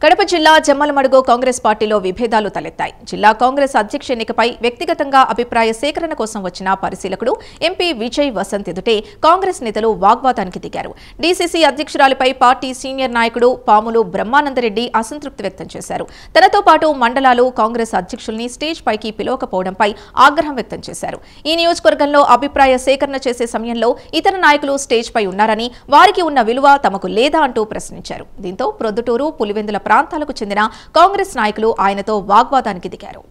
కడప జిల్లా జమ్మలమడుగు కాంగ్రెస్ పార్టీలో విభేదాలు తలెత్తాయి. జిల్లా కాంగ్రెస్ అధ్యక్ష ఎన్నికపై వ్యక్తిగతంగా అభిప్రాయ సేకరణ కోసం వచ్చిన పరిశీలకుడు ఎంపీ విజయ్ వసంత్ ఎదుటే కాంగ్రెస్ నేతలు వాగ్వాదానికి దిగారు. డీసీసీ అధ్యక్షురాలిపై పార్టీ సీనియర్ నాయకుడు పాములు బ్రహ్మానందరెడ్డి అసంతృప్తి వ్యక్తం చేశారు. తనతో పాటు మండలాలు కాంగ్రెస్ అధ్యక్షుల్ని స్టేజ్ పైకి పిలవకపోవడంపై ఆగ్రహం వ్యక్తం చేశారు. ఈ నియోజకవర్గంలో అభిప్రాయ సేకరణ చేసే సమయంలో ఇతర నాయకులు స్టేజ్ పై ఉన్నారని, వారికి ఉన్న విలువ తమకు లేదా అంటూ ప్రశ్నించారు. దీంతో ప్రొద్దుటూరు, పులివెందుల ప్రాంతాలకు చెందిన కాంగ్రెస్ నాయకులు ఆయనతో వాగ్వాదానికి దిగారు.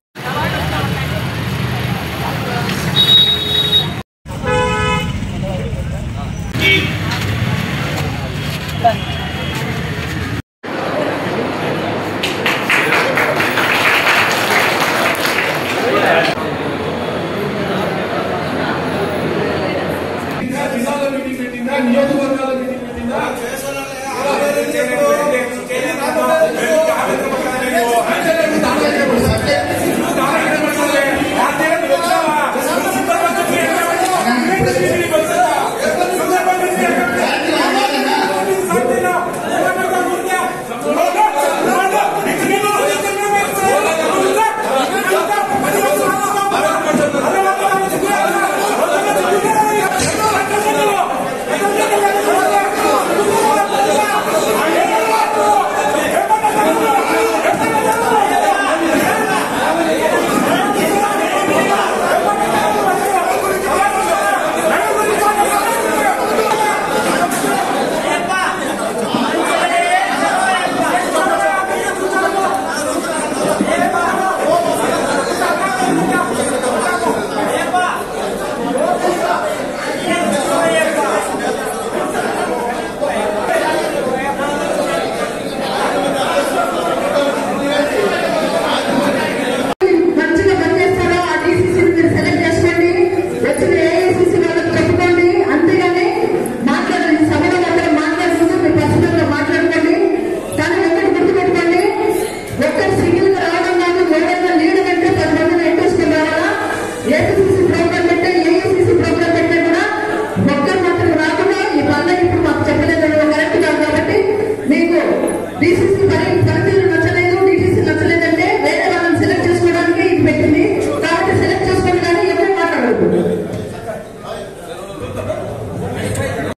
DCC